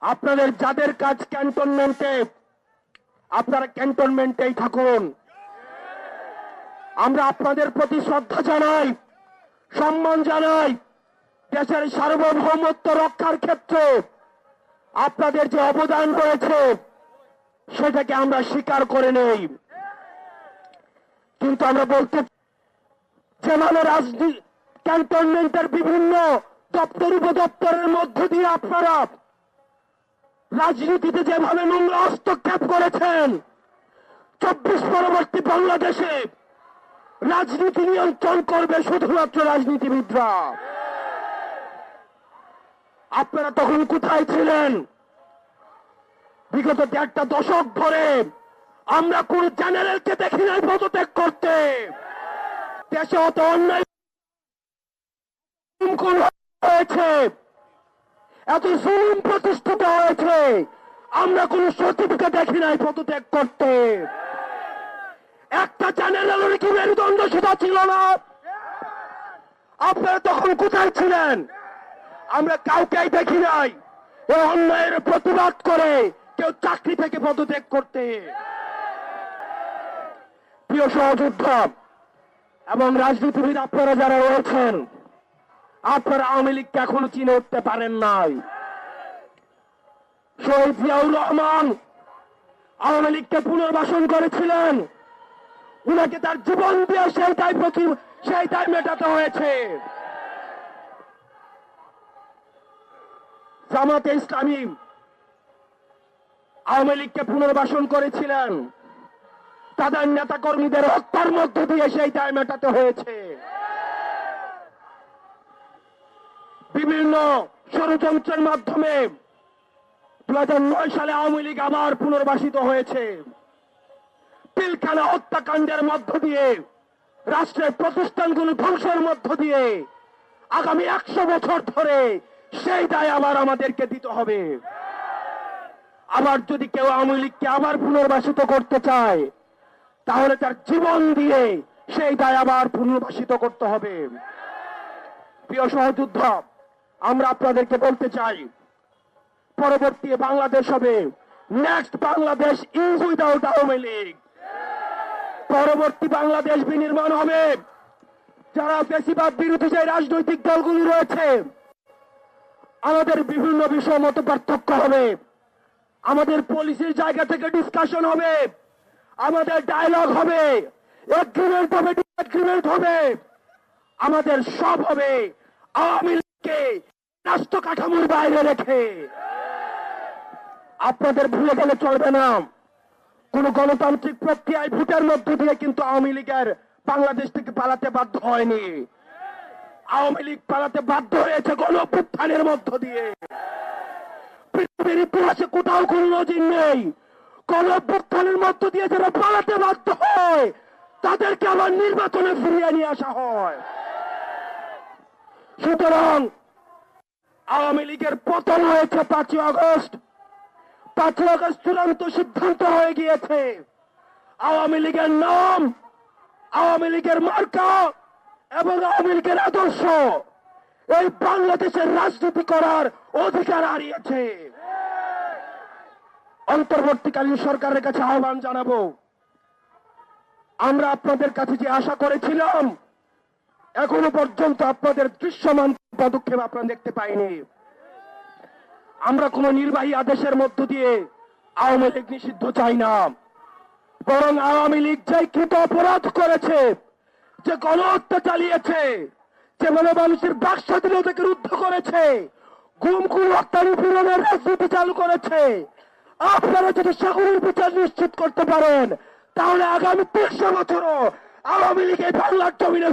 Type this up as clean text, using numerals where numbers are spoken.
আপনাদের যাদের কাজ ক্যান্টনমেন্টে, আপনারা ক্যান্টনমেন্টেই থাকুন। আমরা আপনাদের প্রতি শ্রদ্ধা জানাই, সম্মান জানাই। দেশের সার্বভৌমত্ব রক্ষার ক্ষেত্রে আপনাদের যে অবদান রয়েছে সেটাকে আমরা স্বীকার করে নেই। কিন্তু আমরা বলতে যেভাবে ক্যান্টনমেন্টের বিভিন্ন দপ্তর উপদপ্তরের মধ্য দিয়ে আপনারা রাজনীতিতে যেভাবে নোংরা হস্তক্ষেপ করেছেন, 24 পরবর্তী বাংলাদেশে রাজনীতি নিয়ন্ত্রণ করবে শুধুমাত্র রাজনীতিবিদরা। আপনারা তখন কোথায় ছিলেন? বিগত 1.5 দশক ধরে আমরা কোন জেনারেলকে দেখি নাই পদত্যাগ করতে। দেশে অত অন্যায় হয়েছে, এত জুলুম প্রতিষ্ঠিত হয়েছে, আমরা কোন সচিবকে দেখি নাই পদত্যাগ করতে। একটা জেনারেলের কি মেরুদণ্ড সেটা ছিল না? আপনারা তখন কোথায় ছিলেন? আমরা কাউকেই দেখি নাই এই অন্যায়ের প্রতিবাদ করে কেউ চাকরি থেকে পদত্যাগ করতে। প্রিয় সহযোদ্ধা এবং রাজনীতিবিদ আপনারা যারা রয়েছেন, আপনারা আওয়ামী লীগকে এখনো চিনে উঠতে পারেন নাই। শহীদ জিয়াউর রহমান আওয়ামী লীগকে পুনর্বাসন করেছিলেন, উনাকে তার জীবন দিয়ে সেইটাই মেটাতে হয়েছে। জামাতে ইসলামী আওয়ামী লীগকে পুনর্বাসন করেছিলেন, তাদের নেতা কর্মীদের হত্যার মধ্য দিয়ে সেইটাই মেটাতে হয়েছে। বিভিন্ন ষড়যন্ত্রের মাধ্যমে 2009 সালে আওয়ামী লীগ আবার পুনর্বাসিত হয়েছে। পিলখানা হত্যাকাণ্ডের মধ্য দিয়ে, রাষ্ট্রের প্রতিষ্ঠানগুলো ধ্বংসের মধ্য দিয়ে আগামী 100 বছর ধরে সেই দায় আবার আমাদেরকে দিতে হবে। আবার যদি কেউ আওয়ামী লীগকে আবার পুনর্বাসিত করতে চায়, তাহলে তার জীবন দিয়ে সেই দায় আবার পুনর্বাসিত করতে হবে। প্রিয় সহযোদ্ধা, আমরা আপনাদেরকে বলতে চাই, পরবর্তী বাংলাদেশ হবে next Bangladesh is without Awami League. পরবর্তী বাংলাদেশ বিনির্মাণ হবে যারা বেশিরভাগ বিরোধী যে রাজনৈতিক দলগুলি রয়েছে, আমাদের বিভিন্ন বিষয় মত পার্থক্য হবে, আমাদের পলিসির জায়গা থেকে ডিসকাশন হবে, আমাদের ডায়লগ হবে, এগ্রিমেন্ট হবে, ডিসএগ্রিমেন্ট হবে, আমাদের সব হবে আওয়ামী লীগকে রাষ্ট্র কাঠামোর বাইরে রেখে। আপনাদের ভুলে গেলে চলবে না, কোন গণতান্ত্রিক প্রক্রিয়ায় ভোটের মধ্য দিয়ে কিন্তু আওয়ামী লীগের বাংলাদেশ থেকে পালাতে বাধ্য হয়নি। আওয়ামী লীগ পালাতে বাধ্য হয়েছে গণঅভ্যুত্থানের মধ্য দিয়ে। পৃথিবীর ইতিহাসে কোথাও কোন নজির নেই গণঅভ্যুত্থানের মধ্য দিয়ে যারা পালাতে বাধ্য হয় তাদেরকে আবার নির্বাচনে ফিরিয়ে নিয়ে আসা হয়। সুতরাং আওয়ামী লীগের পতন হয়েছে 5 আগস্ট। 5 আগস্ট চূড়ান্ত সিদ্ধান্ত হয়ে গিয়েছে। আওয়ামী লীগের নাম, আওয়ামী লীগের মার্কা এবং আওয়ামী লীগের আদর্শ এই বাংলাদেশের রাজনীতি করার অধিকার হারিয়েছে। অন্তর্বর্তীকালীন সরকারের কাছে আহ্বান জানাবো, আমরা আপনাদের কাছে যে আশা করেছিলাম এখনো পর্যন্ত আপনাদের দৃশ্যমান পদক্ষেপ আপনারা দেখতে পাইনি। আমরা কোন নির্বাহী আদেশের মধ্য দিয়ে আওয়ামী লীগ নিষিদ্ধ চাই না, বরং আওয়ামী লীগ যে কৃত অপরাধ করেছে, যে গণহত্যা চালিয়েছে, যে মানুষের বাক স্বাধীনতাকে রুদ্ধ করেছে, গুম খুন হত্যা নিপীড়নের রাজনীতি চালু করেছে, আপনারা যদি সেগুলির বিচার নিশ্চিত করতে পারেন তাহলে আগামী 300 বছরও আওয়ামী লীগ এই বাংলার জমিনে